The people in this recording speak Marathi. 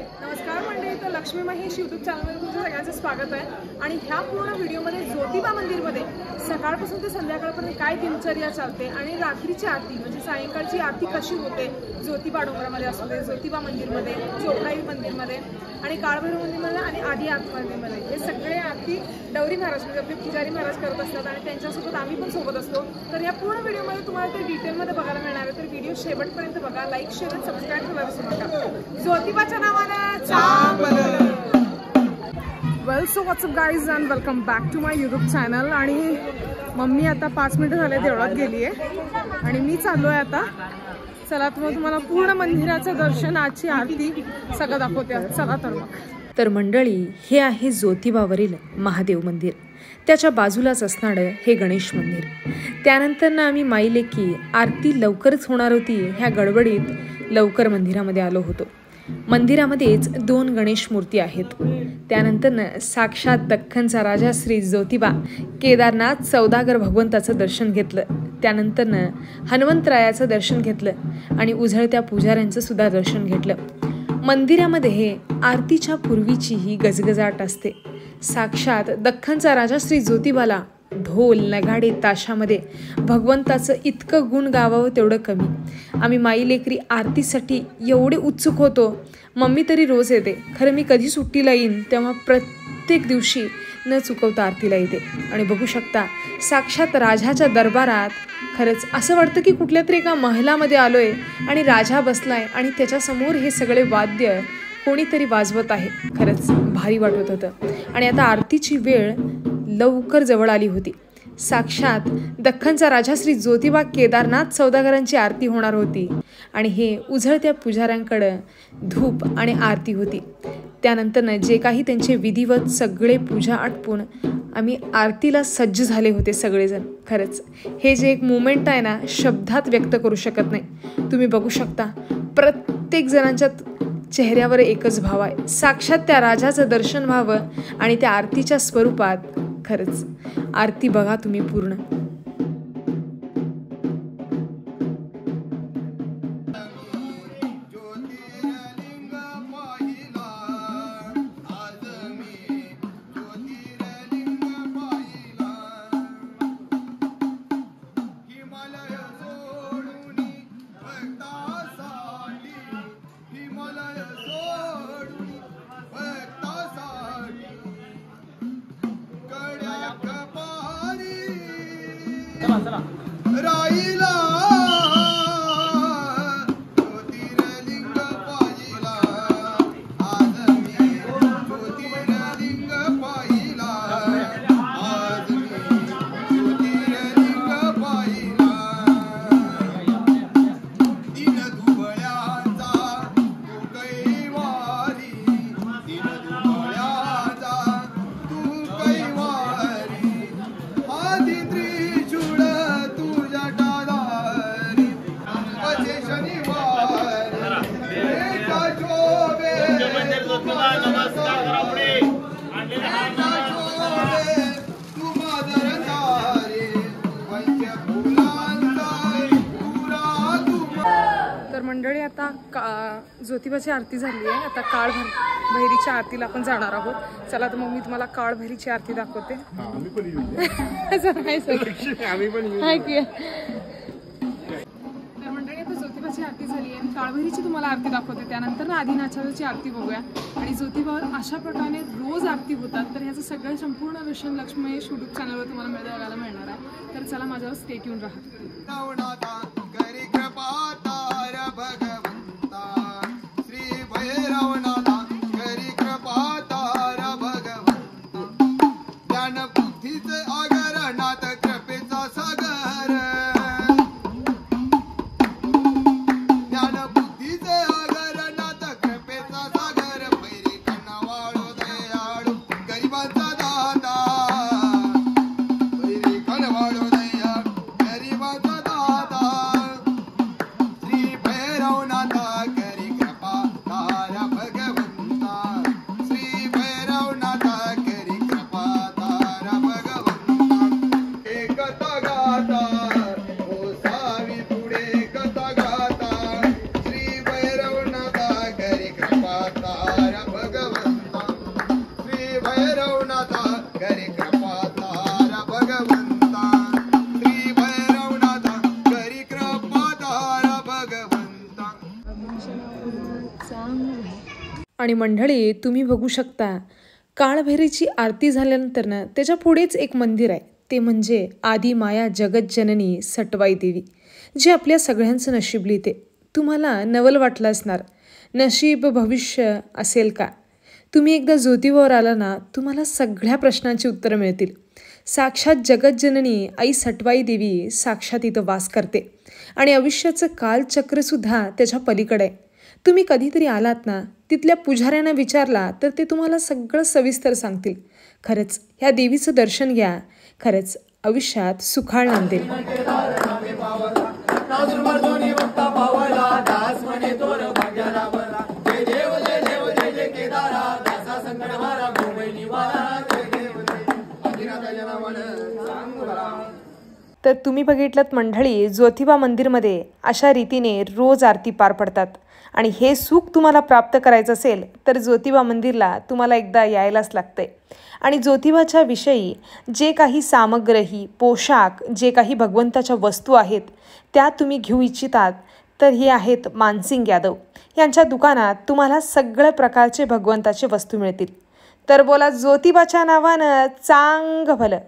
नमस्कार मंडळी, तर लक्ष्मी महेश यूट्यूब चॅनलमध्ये तुमचं सगळ्यांचं स्वागत आहे. आणि ह्या पूर्ण व्हिडिओमध्ये ज्योतिबा मंदिरमध्ये सकाळपासून ते संध्याकाळपर्यंत काय दिनचर्या चालते आणि रात्रीची आरती म्हणजे सायंकाळची आरती कशी होते ज्योतिबा डोंगरामध्ये असू दे, ज्योतिबा मंदिरमध्ये, चोपडाई मंदिरमध्ये आणि काळभैरव मंदिरमध्ये आणि आदी मंदिरमध्ये, हे सगळे आरती डवरी महाराज म्हणजे आपले पुजारी महाराज करत असतात आणि त्यांच्यासोबत आम्ही पण सोबत असतो. तर या पूर्ण व्हिडिओमध्ये तुम्हाला ते डिटेलमध्ये बघायला मिळणार आहे. तर व्हिडिओ शेवटपर्यंत बघा, लाईक शेअर आणि सबस्क्राईब करायला विसरू नका. ज्योतिबाच्या नावानं well so what's up guys and welcome back to my YouTube channel. आणि मम्मी आता 5 मिनिटं झाले देवळात गेली आहे आणि मी चाललो आहे आता. चला तर तुम्हाला पूर्ण मंदिराचं दर्शन, आजची आरती सगळं दाखवते. चला तर मग. तर मंडळी, हे आहे ज्योतिबावरील महादेव मंदिर. त्याच्या बाजूलाच असणारं हे गणेश मंदिर. त्यानंतर आम्ही माईलेकी आरती लवकरच होणार होती ह्या गडबडीत लवकर मंदिरामध्ये आलो होतो. मंदिरामध्येच 2 गणेश मूर्ती आहेत. त्यानंतर साक्षात दख्खनचा राजा श्री ज्योतिबा केदारनाथ सौदागर भगवंताचं दर्शन घेतलं. त्यानंतर हनुमंतरायाचं दर्शन घेतलं आणि उझळत्या पुजाऱ्यांचं सुद्धा दर्शन घेतलं. मंदिरामध्ये हे आरतीच्या पूर्वीची ही गजगजाट असते. साक्षात दख्खनचा राजा श्री ज्योतिबाला ढोल नगाडे ताशामध्ये भगवंताचं इतकं गुण गावावं तेवढं कमी. आम्ही माईलेकरी आरतीसाठी एवढे उत्सुक होतो. मम्मी तरी रोज येते, खरं मी कधी सुट्टीला येईन तेव्हा प्रत्येक दिवशी न चुकवता आरतीला येते. आणि बघू शकता साक्षात राजाच्या दरबारात खरंच असं वाटतं की कुठल्या तरी एका महलामध्ये आलोय आणि राजा बसलाय आणि त्याच्यासमोर हे सगळे वाद्य कोणीतरी वाजवत आहे. खरंच भारी वाटत होतं. आणि आता आरतीची वेळ लवकर जवळ आली होती. साक्षात दख्खनचा राजा श्री ज्योतिबा केदारनाथ सौदागरांची आरती होणार होती आणि हे उझळत्या पुजाऱ्यांकडं धूप आणि आरती होती. त्यानंतर जे काही त्यांचे विधिवत सगळे पूजा आटपून आम्ही आरतीला सज्ज झाले होते सगळेजण. खरंच हे जे एक मुमेंट आहे ना, शब्दात व्यक्त करू शकत नाही. तुम्ही बघू शकता प्रत्येक जणांच्या चेहऱ्यावर एकच भाव आहे, साक्षात त्या राजाचं दर्शन व्हावं आणि त्या आरतीच्या स्वरूपात. खरंच आरती बघा तुम्ही पूर्ण. राईला ज्योतिर्लिंग पाहिला, आज मी ज्योतिर्लिंग पाहिला, आज मी ज्योतिर्लिंग पाहिला. दिन दुबळ्याचा तू कैवारी, दिन दुबळ्याचा तू कैवारी, आधी त्रिशूळ तुझ्या टाळारी, अंबाचे शनिवार एका शोभे, एका शोभे तू मादर तारे, पंच फुलांचा तुरा तुम. तर मंडळी आता ज्योतिबाची आरती झाली आहे. आता काळ भैरीच्या आरतीला आपण जाणार आहोत. चला तर मग मी तुम्हाला काळ भैरीची आरती दाखवते. तर मंडळी आता ज्योतिबाची आरती झाली आहे, काळभैरीची तुम्हाला आरती दाखवते. त्यानंतर आदिनाथाची आरती बघूया. आणि ज्योतिबावर अशा प्रकारे रोज आरती होतात. तर ह्याचं सगळं संपूर्ण विषय लक्ष्मी महेश यूट्यूब चॅनलवर तुम्हाला बघायला मिळणार आहे. तर चला माझ्यावर स्टे ट्यून राहा. करी कृपा तार भगवंता, श्री भैरवनाथा करी कृपा तार भगवंता, ज्ञान बुद्धीचे आगर नाथ कृपेचा सागर, ज्ञान बुद्धीचे आगर नाथ कृपेचा सागर, भैरी कन्ना वाळो दयाळू गरिबांचा दाता, भैरी कण वाळो दयाळू गरिबांचा दाता, श्री भैरवनाथा करी कृपा तारा भगवंता, श्री भैरवनाथा करी कृपा तारा भगवंता. एकता गाता ओ सावी पुढे कथा गाता, श्री भैरवनाथा करी कृपा तारा भगवंता श्री भैरवनाथा करी कृपा तारा भगवंता श्री भैरवनाथा करी कृपा तारा भगवंता. आणि मंडळी, तुम्ही बघू शकता काळभैरीची आरती झाल्यानंतर ना त्याच्या पुढेच एक मंदिर आहे, ते म्हणजे आदी माया जगज्जननी सटवाई देवी, जे आपल्या सगळ्यांचं नशीब लिहिते. तुम्हाला नवल वाटलं असणार, नशीब भविष्य असेल का? तुम्ही एकदा ज्योतिबावर आला ना, तुम्हाला सगळ्या प्रश्नांची उत्तरं मिळतील. साक्षात जगज्जननी आई सटवाई देवी साक्षात इथं वास करते आणि आयुष्याचं कालचक्रसुद्धा त्याच्या पलीकडे आहे. तुम्ही कधीतरी आलात ना, तिथल्या पुजाऱ्यांना विचारला तर ते तुम्हाला सगळं सविस्तर सांगतील. खरंच ह्या देवीचं दर्शन घ्या, खरंच आयुष्यात सुखाळ नांदेल. तर तुम्ही बघितलं मंडळी, ज्योतिबा मंदिरमध्ये अशा रीतीने रोज आरती पार पडतात. आणि हे सुख तुम्हाला प्राप्त करायचं असेल तर ज्योतिबा मंदिरला तुम्हाला एकदा यायलाच लागतंय. आणि ज्योतिबाच्या विषयी जे काही सामग्री, पोशाख, जे काही भगवंताच्या वस्तू आहेत त्या तुम्ही घेऊ इच्छितात तर हे आहेत मानसिंग यादव यांच्या दुकानात. तुम्हाला सगळ्या प्रकारचे भगवंताचे वस्तू मिळतील. तर बोला ज्योतिबाच्या नावानं चांग भलं.